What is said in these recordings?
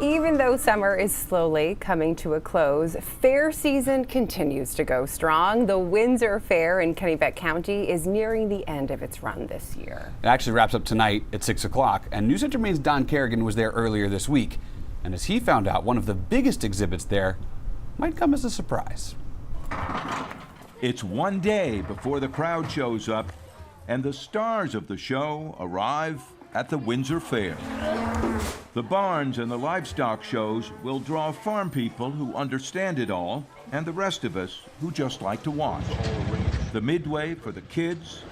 Even though summer is slowly coming to a close, fair season continues to go strong. The Windsor Fair in Kennebec County is nearing the end of its run this year. It actually wraps up tonight at 6 o'clock, and News Center Maine's Don Carrigan was there earlier this week. And as he found out, one of the biggest exhibits there might come as a surprise. It's one day before the crowd shows up, and the stars of the show arrive at the Windsor Fair. The barns and the livestock shows will draw farm people who understand it all, and the rest of us who just like to watch. The midway for the kids,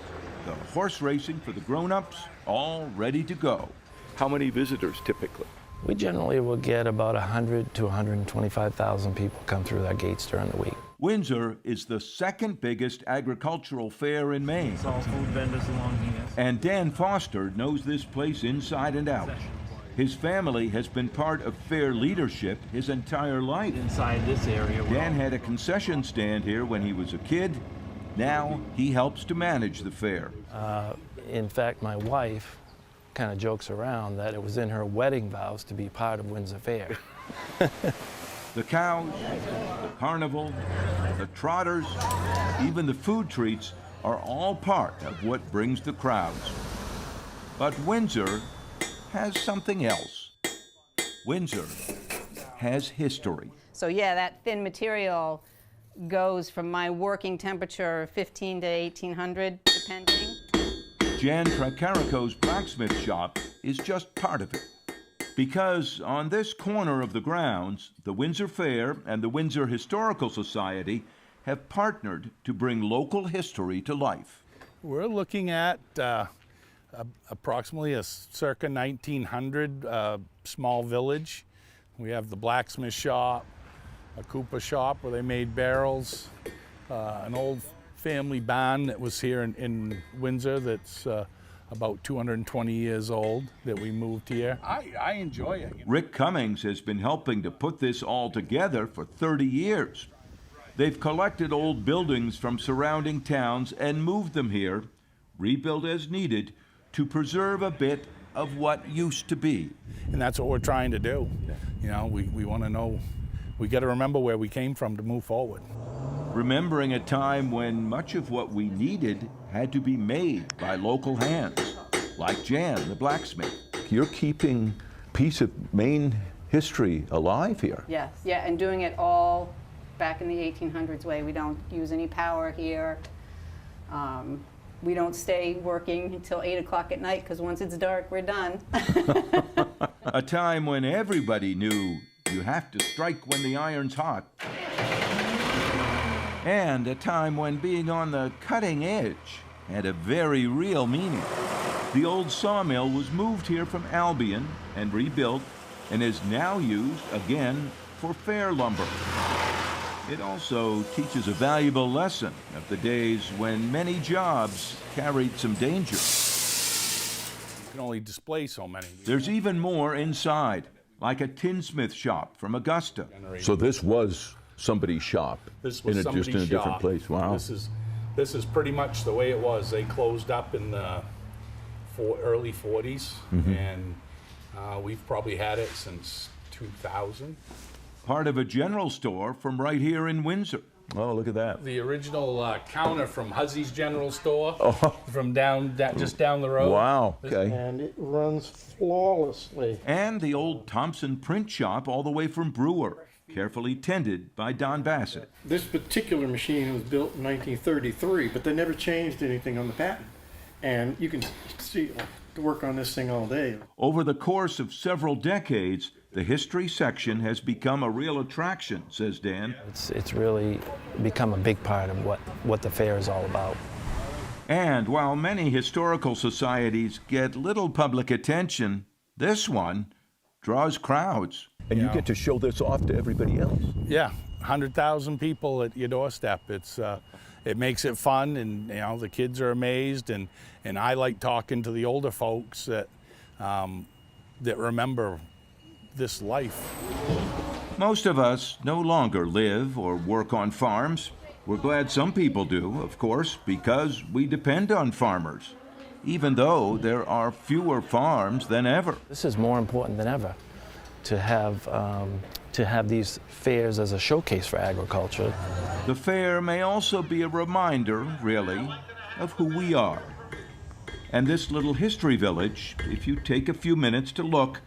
the horse racing for the grown-ups, all ready to go. How many visitors typically? We generally will get about 100 to 125,000 people come through our gates during the week. Windsor is the second biggest agricultural fair in Maine. It's all food vendors along here. And Dan Foster knows this place inside and out. His family has been part of fair leadership his entire life. Inside this area. Dan had a concession stand here when he was a kid. Now he helps to manage the fair. In fact, my wife kind of jokes around that it was in her wedding vows to be part of Windsor Fair. The cows, the carnival, the trotters, even the food treats are all part of what brings the crowds. But Windsor has something else. Windsor has history. So yeah, that thin material goes from my working temperature 15 to 1800, depending. Jan Tricarico's blacksmith shop is just part of it. Because on this corner of the grounds, the Windsor Fair and the Windsor Historical Society have partnered to bring local history to life. We're looking at approximately a circa 1900 small village. We have the blacksmith shop, a cooper shop where they made barrels, an old family barn that was here in Windsor that's about 220 years old that we moved here. I enjoy it. Rick Cummings has been helping to put this all together for 30 years. They've collected old buildings from surrounding towns and moved them here, rebuilt as needed, to preserve a bit of what used to be. And that's what we're trying to do. You know, we want to know, we got to remember where we came from to move forward. Remembering a time when much of what we needed had to be made by local hands, like Jan, the blacksmith. You're keeping a piece of Maine history alive here. Yes, yeah, and doing it all back in the 1800s way. We don't use any power here. We don't stay working until 8 o'clock at night because once it's dark, we're done. A time when everybody knew you have to strike when the iron's hot. And a time when being on the cutting edge had a very real meaning. The old sawmill was moved here from Albion and rebuilt and is now used again for fair lumber. It also teaches a valuable lesson of the days when many jobs carried some danger. You can only display so many. There's even more inside, like a tinsmith shop from Augusta. So this was somebody's shop. This was somebody's just in a shop. different place. Wow. This is pretty much the way it was. They closed up in the early 40s, and we've probably had it since 2000. Part of a general store from right here in Windsor. Oh, look at that. The original counter from Huzzy's General Store, from just down the road. Wow. Okay. And it runs flawlessly. And the old Thompson print shop all the way from Brewer, carefully tended by Don Bassett. This particular machine was built in 1933, but they never changed anything on the patent. And you can see to work on this thing all day. Over the course of several decades, the history section has become a real attraction, says Dan. It's really become a big part of what the fair is all about. And while many historical societies get little public attention, this one draws crowds. And you get to show this off to everybody else. Yeah, 100,000 people at your doorstep. It makes it fun, and the kids are amazed, and I like talking to the older folks that remember this life. Most of us no longer live or work on farms. We're glad some people do, of course, because we depend on farmers, even though there are fewer farms than ever. This is more important than ever to have these fairs as a showcase for agriculture. The fair may also be a reminder, really, of who we are. And this little history village, if you take a few minutes to look,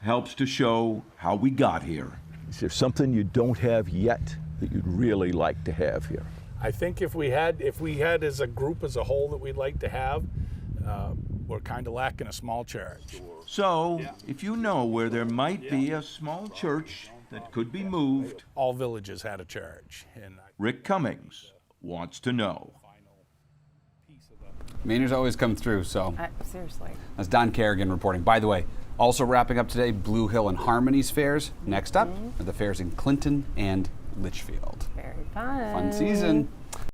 helps to show how we got here. Is there something you don't have yet that you'd really like to have here? I think if we had as a group as a whole that we'd like to have, we're kind of lacking a small church. So, if you know where there might be a small church that could be moved, All villages had a church. And Rick Cummings wants to know. Mainers always come through, so Seriously. that's Don Carrigan reporting. By the way, also wrapping up today, Blue Hill and Harmony's fairs. Next up are the fairs in Clinton and Litchfield. Very fun. Fun season.